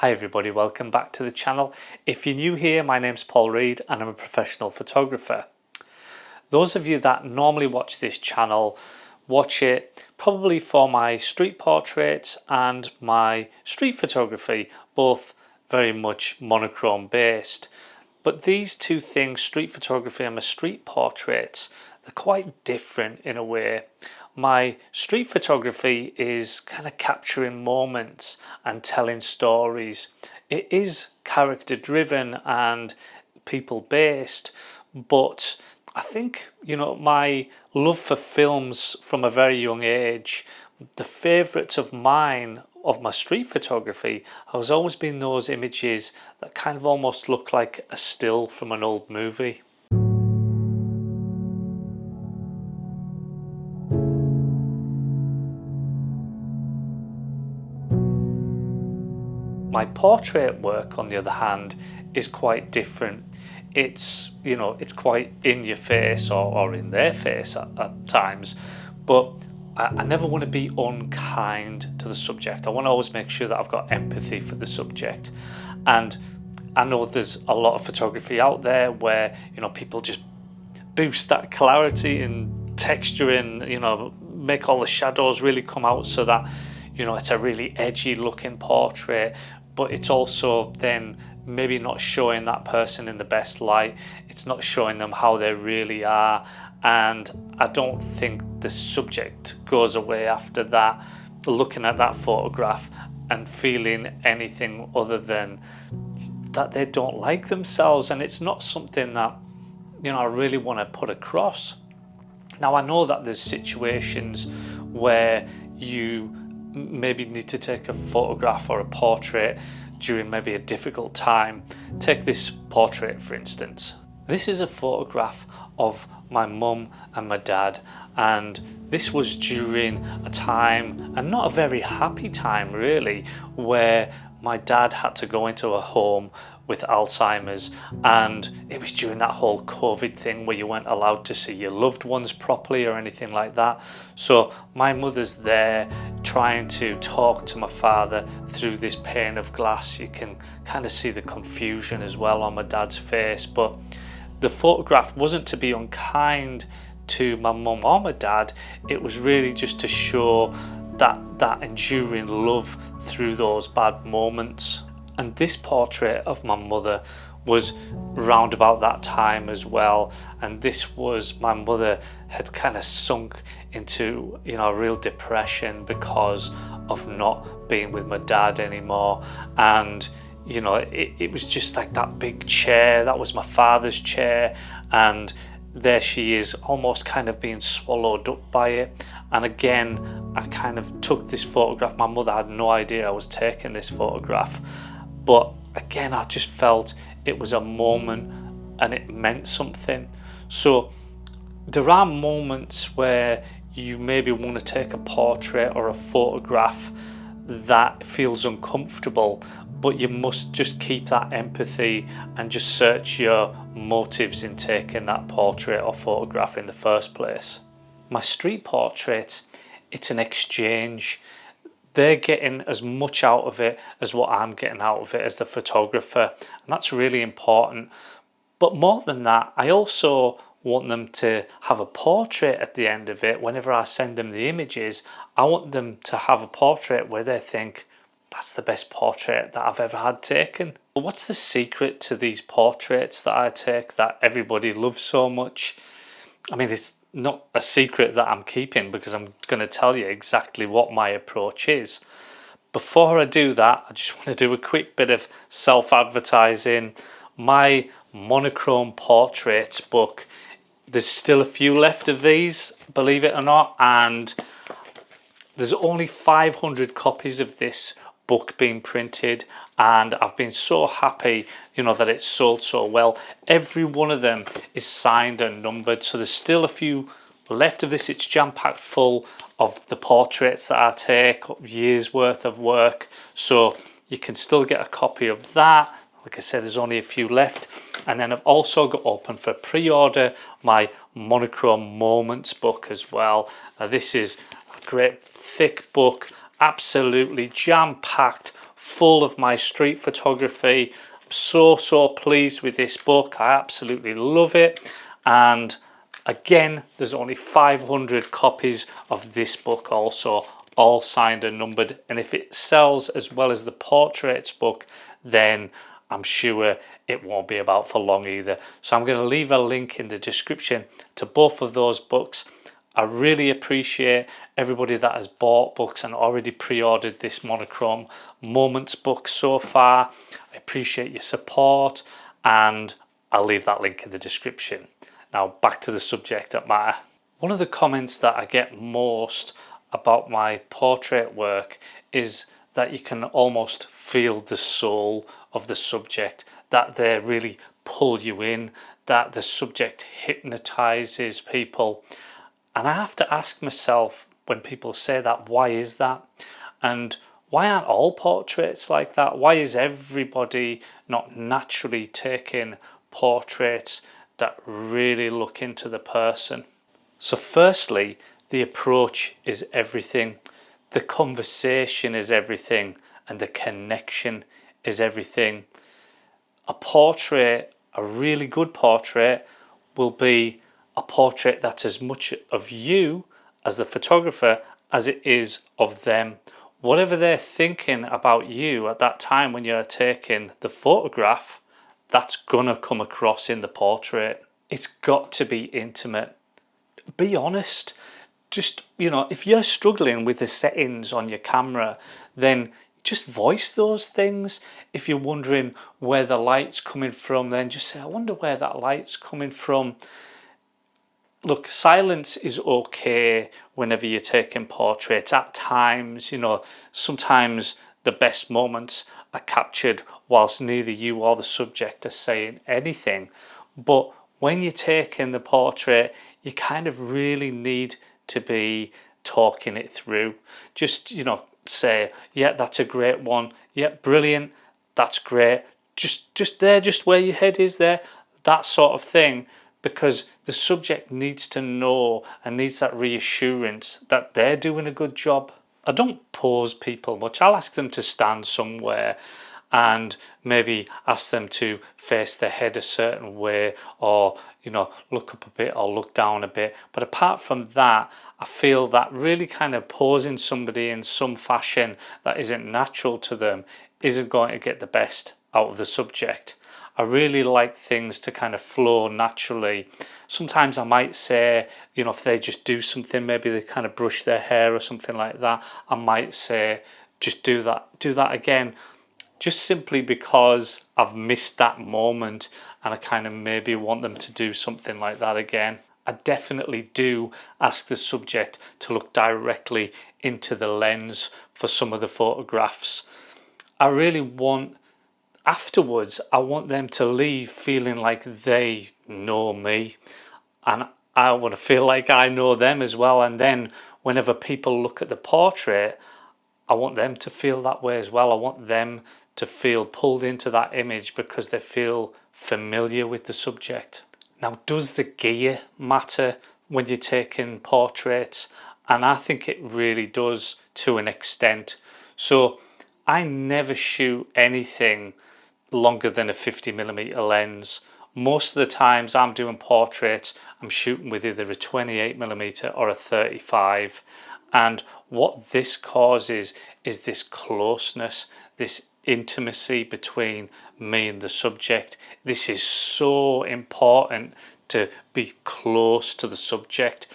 Hi everybody, welcome back to the channel. If you're new here, my name's Paul Reid and I'm a professional photographer. Those of you that normally watch this channel watch it probably for my street portraits and my street photography, both very much monochrome based. But these two things, street photography and my street portraits, they're quite different in a way. My street photography is kind of capturing moments and telling stories. It is character driven and people based, but I think, my love for films from a very young age, the favourites of mine of my street photography has always been those images that kind of almost look like a still from an old movie. My portrait work, on the other hand, is quite different. It's quite in your face or in their face at times, but I never want to be unkind to the subject. I want to always make sure that I've got empathy for the subject. And I know there's a lot of photography out there where people just boost that clarity and texture and make all the shadows really come out so that it's a really edgy looking portrait, but it's also then maybe not showing that person in the best light. It's not showing them how they really are, and I don't think the subject goes away after that looking at that photograph and feeling anything other than that they don't like themselves, and it's not something that I really want to put across. Now, I know that there's situations where you maybe need to take a photograph or a portrait during maybe a difficult time. Take this portrait for instance. This is a photograph of my mum and my dad, and this was during a time, and not a very happy time really, where my dad had to go into a home with Alzheimer's, and it was during that whole COVID thing where you weren't allowed to see your loved ones properly or anything like that. So my mother's there trying to talk to my father through this pane of glass. You can kind of see the confusion as well on my dad's face, but the photograph wasn't to be unkind to my mum or my dad. It was really just to show that enduring love through those bad moments. And this portrait of my mother was round about that time as well, and this was, my mother had kind of sunk into a real depression because of not being with my dad anymore. And it was just like that big chair, that was my father's chair, and there she is almost kind of being swallowed up by it. And again, I kind of took this photograph. My mother had no idea I was taking this photograph, but again, I just felt it was a moment and it meant something. So there are moments where you maybe want to take a portrait or a photograph that feels uncomfortable, but you must just keep that empathy and just search your motives in taking that portrait or photograph in the first place. My street portrait, it's an exchange. They're getting as much out of it as what I'm getting out of it as the photographer, and that's really important. But more than that, I also want them to have a portrait at the end of it. Whenever I send them the images, I want them to have a portrait where they think, that's the best portrait that I've ever had taken. But what's the secret to these portraits that I take that everybody loves so much? I mean, it's not a secret that I'm keeping, because I'm going to tell you exactly what my approach is. Before I do that, I just want to do a quick bit of self-advertising. My Monochrome portraits book, there's still a few left of these, believe it or not, and there's only 500 copies of this book being printed, and I've been so happy that it's sold so well. Every one of them is signed and numbered, so there's still a few left of this. It's jam-packed full of the portraits that I take, years worth of work, so you can still get a copy of that. Like I said, there's only a few left. And then I've also got open for pre-order my Monochrome Moments book as well. This is a great thick book, absolutely jam-packed full of my street photography. I'm so pleased with this book. I absolutely love it. And again, there's only 500 copies of this book also, all signed and numbered. And if it sells as well as the portraits book, then I'm sure it won't be about for long either. So I'm going to leave a link in the description to both of those books. I really appreciate everybody that has bought books and already pre-ordered this Monochrome Moments book so far. I appreciate your support, and I'll leave that link in the description. Now back to the subject at matter. One of the comments that I get most about my portrait work is that you can almost feel the soul of the subject, that they really pull you in, that the subject hypnotizes people. And I have to ask myself, when people say that, why is that? And why aren't all portraits like that? Why is everybody not naturally taking portraits that really look into the person? So firstly, the approach is everything. The conversation is everything, and the connection is everything. A portrait, a really good portrait, will be a portrait that's as much of you as the photographer as it is of them. Whatever they're thinking about you at that time when you're taking the photograph, that's gonna come across in the portrait. It's got to be intimate. Be honest. Just, if you're struggling with the settings on your camera, then just voice those things. If you're wondering where the light's coming from, then just say, I wonder where that light's coming from. Look, silence is okay whenever you're taking portraits. At times, sometimes the best moments are captured whilst neither you or the subject are saying anything. But when you're taking the portrait, you kind of really need to be talking it through. Just, say, yeah, that's a great one. Yeah, brilliant. That's great. Just there, just where your head is there. That sort of thing. Because the subject needs to know and needs that reassurance that they're doing a good job. I don't pose people much. I'll ask them to stand somewhere and maybe ask them to face their head a certain way, or look up a bit or look down a bit. But apart from that, I feel that really kind of posing somebody in some fashion that isn't natural to them isn't going to get the best out of the subject. I really like things to kind of flow naturally. Sometimes I might say, if they just do something, maybe they kind of brush their hair or something like that, I might say, just do that again. Just simply because I've missed that moment and I kind of maybe want them to do something like that again. I definitely do ask the subject to look directly into the lens for some of the photographs. I really want, afterwards, I want them to leave feeling like they know me, and I want to feel like I know them as well. And then whenever people look at the portrait, I want them to feel that way as well. I want them to feel pulled into that image because they feel familiar with the subject. Now, does the gear matter when you're taking portraits? And I think it really does to an extent. So I never shoot anything longer than a 50mm lens. Most of the times I'm doing portraits, I'm shooting with either a 28mm or a 35. And what this causes is this closeness, this intimacy between me and the subject. This is so important, to be close to the subject.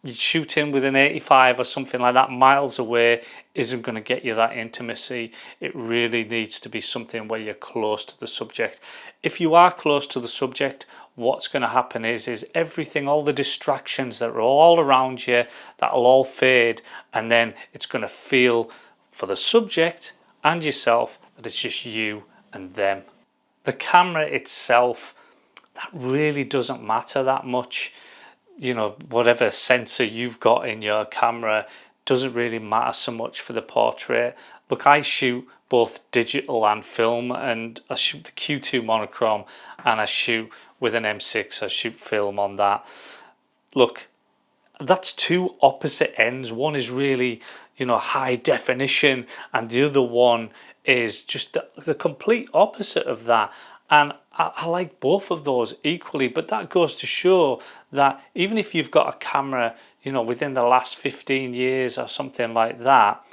Shooting with an 85 or something like that miles away isn't going to get you that intimacy. It really needs to be something where you're close to the subject. If you are close to the subject, what's going to happen is everything, all the distractions that are all around you, that'll all fade, and then it's going to feel for the subject and yourself that it's just you and them. The camera itself, that really doesn't matter that much. Whatever sensor you've got in your camera doesn't really matter so much for the portrait. Look, I shoot both digital and film, and I shoot the Q2 monochrome, and I shoot with an M6. I shoot film on that. Look, that's two opposite ends. One is really, high definition, and the other one is just the complete opposite of that. And I like both of those equally, but that goes to show that even if you've got a camera, within the last 15 years or something like that,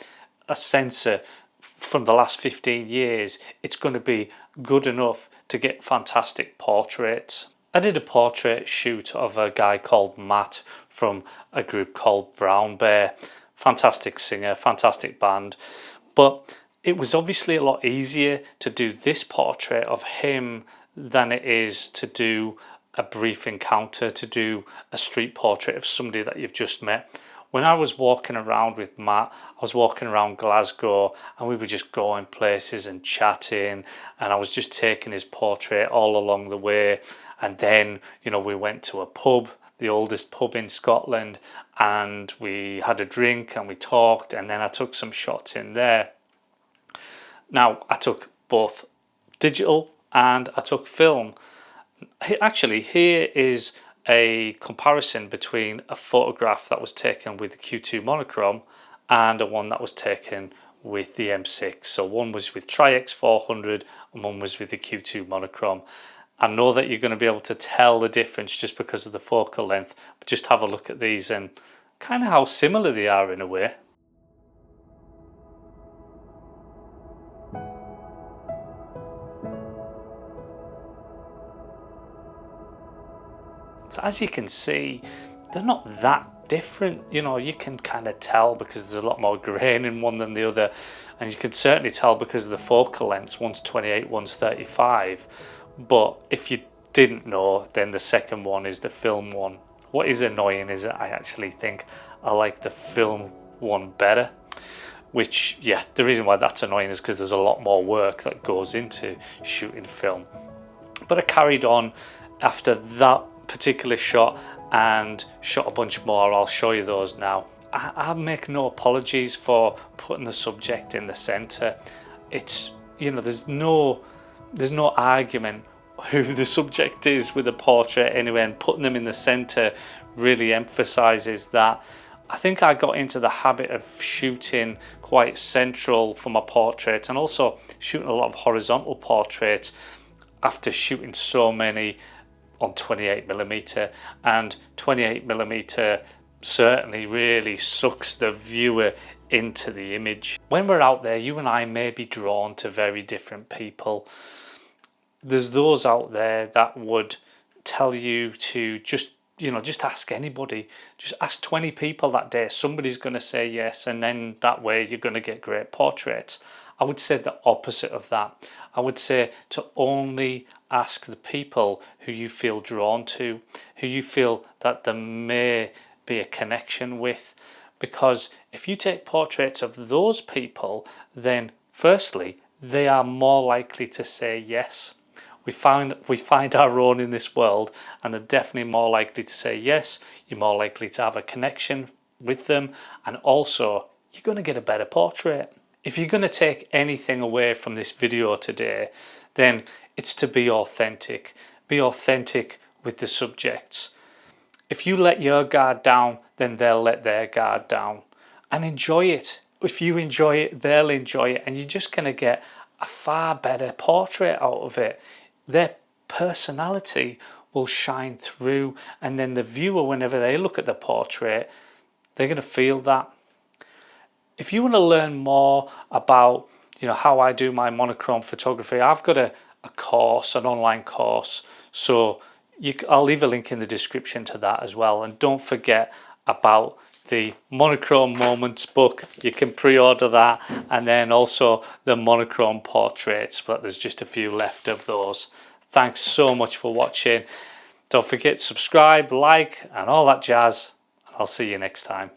a sensor from the last 15 years, it's going to be good enough to get fantastic portraits. I did a portrait shoot of a guy called Matt from a group called Brown Bear. Fantastic singer, fantastic band. But it was obviously a lot easier to do this portrait of him than it is to do a brief encounter, to do a street portrait of somebody that you've just met. When I was walking around with Matt, I was walking around Glasgow and we were just going places and chatting, and I was just taking his portrait all along the way. And then, we went to a pub, the oldest pub in Scotland, and we had a drink and we talked, and then I took some shots in there. Now, I took both digital and I took film. Actually, here is a comparison between a photograph that was taken with the Q2 Monochrome and a one that was taken with the M6. So one was with Tri-X 400 and one was with the Q2 Monochrome. I know that you're going to be able to tell the difference just because of the focal length, but just have a look at these and kind of how similar they are in a way. So as you can see, they're not that different. You can kind of tell because there's a lot more grain in one than the other, and you can certainly tell because of the focal lengths. One's 28, one's 35. But if you didn't know, then the second one is the film one. What is annoying is that I actually think I like the film one better, which, yeah, the reason why that's annoying is because there's a lot more work that goes into shooting film. But I carried on after that particular shot and shot a bunch more. I'll show you those now. I make no apologies for putting the subject in the center. It's, there's no argument who the subject is with a portrait anyway, and putting them in the center really emphasizes that. I think I got into the habit of shooting quite central for my portraits and also shooting a lot of horizontal portraits after shooting so many on 28mm, and 28mm certainly really sucks the viewer into the image. When we're out there, you and I may be drawn to very different people. There's those out there that would tell you to just ask anybody. Just ask 20 people that day. Somebody's going to say yes, and then that way you're going to get great portraits. I would say the opposite of that. I would say to only ask the people who you feel drawn to, who you feel that there may be a connection with. Because if you take portraits of those people, then firstly, they are more likely to say yes. We find our own in this world, and they're definitely more likely to say yes. You're more likely to have a connection with them, and also you're going to get a better portrait. If you're going to take anything away from this video today, then it's to be authentic. Be authentic with the subjects. If you let your guard down, then they'll let their guard down. And enjoy it. If you enjoy it, they'll enjoy it, and you're just going to get a far better portrait out of it. Their personality will shine through, and then the viewer, whenever they look at the portrait, they're going to feel that. If you want to learn more about how I do my monochrome photography, I've got a course, an online course, so I'll leave a link in the description to that as well. And don't forget about the Monochrome Moments book. You can pre-order that, and then also the monochrome portraits, but there's just a few left of those. Thanks so much for watching. Don't forget to subscribe, like, and all that jazz, and I'll see you next time.